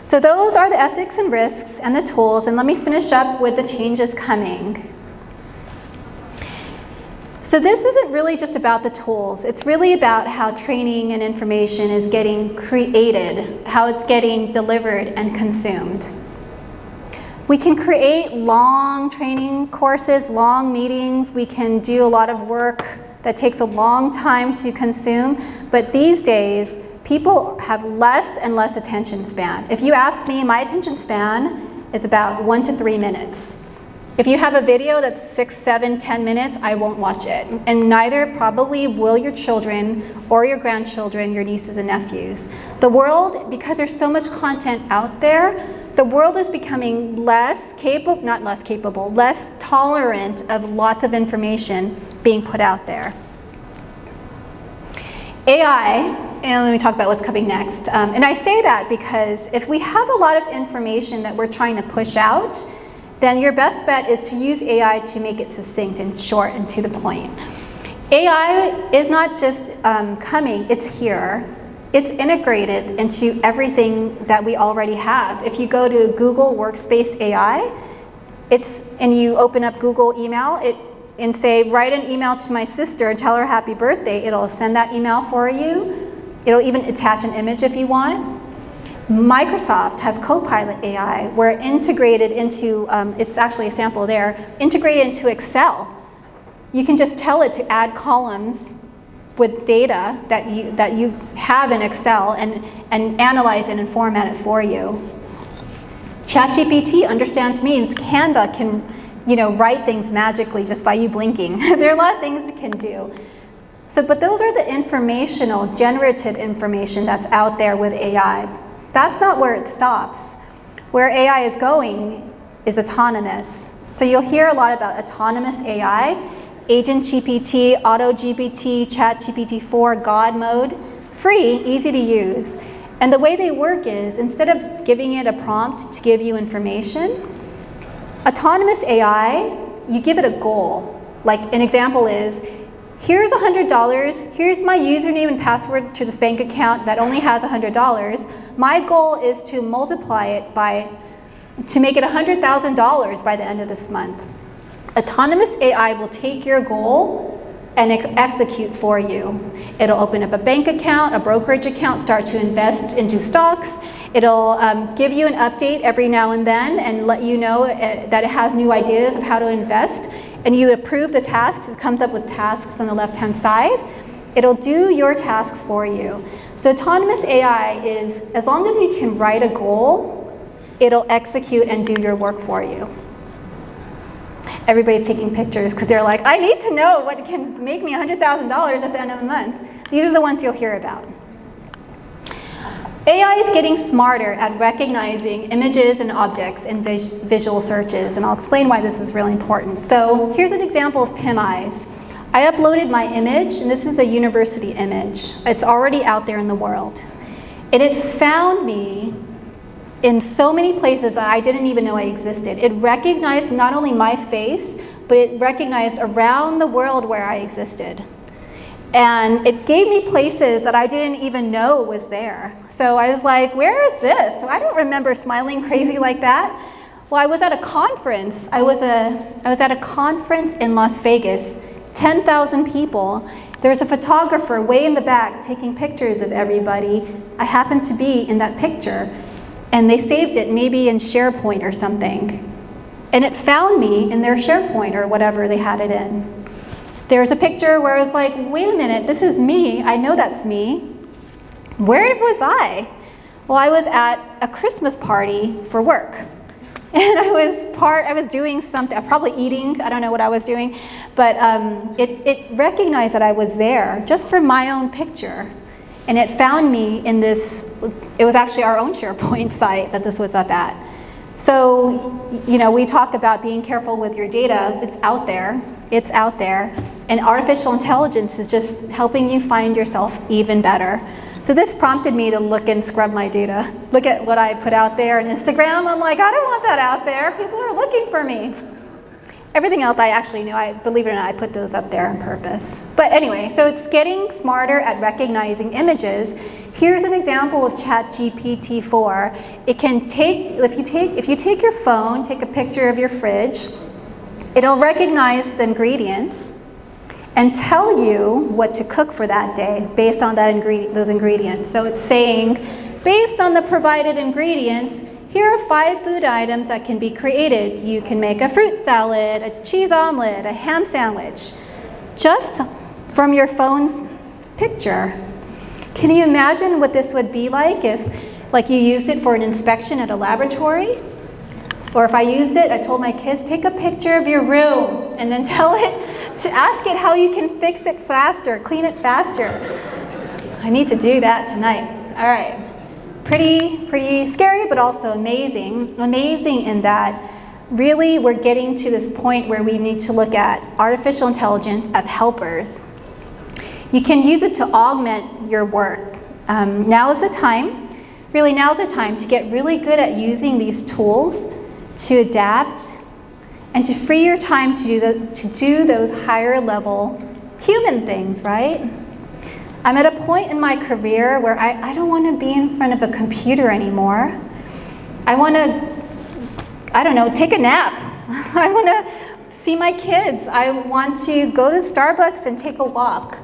So those are the ethics and risks and the tools, and let me finish up with the changes coming. So this isn't really just about the tools. It's really about how training and information is getting created, how it's getting delivered and consumed. We can create long training courses, long meetings. We can do a lot of work that takes a long time to consume, but these days, people have less and less attention span. If you ask me, my attention span is about 1 to 3 minutes. If you have a video that's 6, 7, 10 minutes, I won't watch it. And neither probably will your children or your grandchildren, your nieces and nephews. The world, because there's so much content out there, the world is becoming less tolerant of lots of information being put out there. AI, and let me talk about what's coming next. And I say that because if we have a lot of information that we're trying to push out, then your best bet is to use AI to make it succinct and short and to the point. AI is not just coming, it's here. It's integrated into everything that we already have. If you go to Google Workspace AI, and you open up Google email, and say, write an email to my sister and tell her happy birthday, it'll send that email for you. It'll even attach an image if you want. Microsoft has Copilot AI, where integrated into, it's actually a sample there, integrated into Excel. You can just tell it to add columns with data that you have in Excel and analyze it and format it for you. ChatGPT understands memes. Canva can write things magically just by you blinking. There are a lot of things it can do. But those are the informational, generative information that's out there with AI. That's not where it stops. Where AI is going is autonomous. So you'll hear a lot about autonomous AI, AgentGPT, AutoGPT, ChatGPT-4, GodMode, free, easy to use. And the way they work is, instead of giving it a prompt to give you information, autonomous AI, you give it a goal. Like an example is, here's $100, here's my username and password to this bank account that only has $100. My goal is to multiply it to make it $100,000 by the end of this month. Autonomous AI will take your goal and execute for you. It'll open up a bank account, a brokerage account, start to invest into stocks. It'll give you an update every now and then and let you know that it has new ideas of how to invest. And you approve the tasks. It comes up with tasks on the left-hand side. It'll do your tasks for you. So autonomous AI is, as long as you can write a goal, it'll execute and do your work for you. Everybody's taking pictures because they're like, I need to know what can make me $100,000 at the end of the month. These are the ones you'll hear about. AI is getting smarter at recognizing images and objects in visual searches, and I'll explain why this is really important. So here's an example of PimEyes. I uploaded my image, and this is a university image. It's already out there in the world. And it found me in so many places that I didn't even know I existed. It recognized not only my face, but it recognized around the world where I existed. And it gave me places that I didn't even know was there. So I was like, where is this? So I don't remember smiling crazy like that. Well, I was at a conference. I was at a conference in Las Vegas, 10,000 people. There's a photographer way in the back taking pictures of everybody. I happened to be in that picture. And they saved it maybe in SharePoint or something. And it found me in their SharePoint or whatever they had it in. There's a picture where I was like, wait a minute, this is me. I know that's me. Where was I? Well, I was at a Christmas party for work. And I was doing something, probably eating, I don't know what I was doing. But it recognized that I was there just for my own picture. And it found me in this, it was actually our own SharePoint site that this was up at. So, we talk about being careful with your data. It's out there. It's out there. And artificial intelligence is just helping you find yourself even better. So this prompted me to look and scrub my data. Look at what I put out there on Instagram. I'm like, I don't want that out there. People are looking for me. Everything else I actually knew, believe it or not, I put those up there on purpose. But anyway, so it's getting smarter at recognizing images. Here's an example of ChatGPT 4. It can take, if you take your phone, take a picture of your fridge, it'll recognize the ingredients and tell you what to cook for that day based on those ingredients. So it's saying, based on the provided ingredients, here are 5 food items that can be created. You can make a fruit salad, a cheese omelet, a ham sandwich, just from your phone's picture. Can you imagine what this would be like if you used it for an inspection at a laboratory? Or if I used it, I told my kids, take a picture of your room and then tell it to ask it how you can fix it faster, clean it faster. I need to do that tonight. All right. Pretty scary, but also amazing. Amazing in that really we're getting to this point where we need to look at artificial intelligence as helpers. You can use it to augment your work. Now is the time to get really good at using these tools to adapt and to free your time to do those higher level human things, right? I'm at a point in my career where I don't want to be in front of a computer anymore. I want to, take a nap. I want to see my kids. I want to go to Starbucks and take a walk.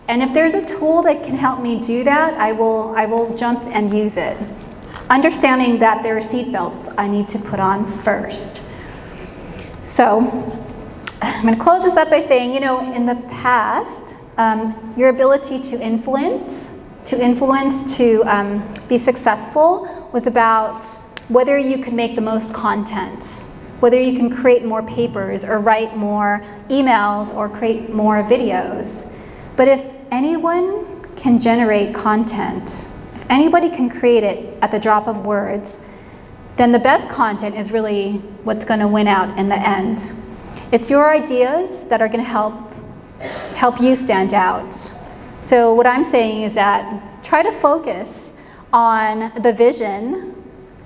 And if there's a tool that can help me do that, I will jump and use it. Understanding that there are seatbelts I need to put on first. So I'm going to close this up by saying, in the past, your ability to influence, to be successful was about whether you could make the most content, whether you can create more papers or write more emails or create more videos. But if anyone can generate content, if anybody can create it at the drop of words, then the best content is really what's going to win out in the end. It's your ideas that are going to help you stand out. So what I'm saying is that try to focus on the vision,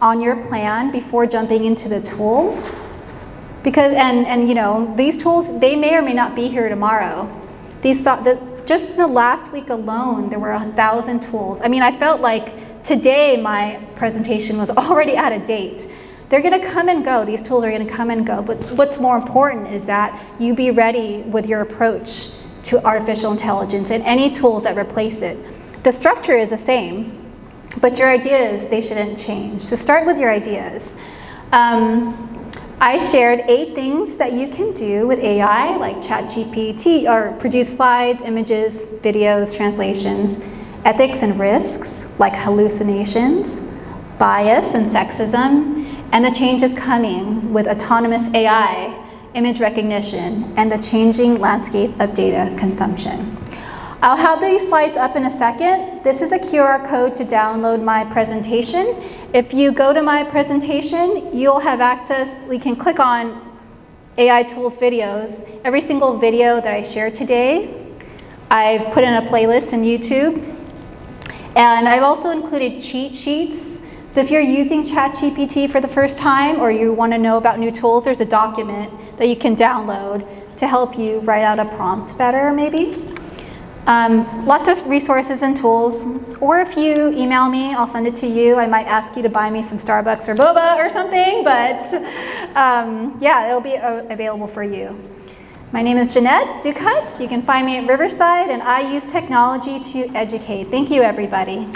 on your plan before jumping into the tools. Because, these tools, they may or may not be here tomorrow. Just in the last week alone, there were 1,000 tools. I mean, I felt like today my presentation was already out of date. They're going to come and go. These tools are going to come and go. But what's more important is that you be ready with your approach to artificial intelligence and any tools that replace it. The structure is the same, but your ideas, they shouldn't change. So start with your ideas. I shared 8 things that you can do with AI, like ChatGPT, or produce slides, images, videos, translations, ethics and risks, like hallucinations, bias and sexism, and the changes coming with autonomous AI, image recognition, and the changing landscape of data consumption. I'll have these slides up in a second. This is a QR code to download my presentation. If you go to my presentation, you'll have access, you can click on AI Tools videos. Every single video that I shared today, I've put in a playlist in YouTube. And I've also included cheat sheets. So if you're using ChatGPT for the first time or you want to know about new tools, there's a document that you can download to help you write out a prompt better, maybe. Lots of resources and tools. Or if you email me, I'll send it to you. I might ask you to buy me some Starbucks or boba or something, but yeah, it'll be available for you. My name is Jeanette Ducut. You can find me at Riverside, and I use technology to educate. Thank you, everybody.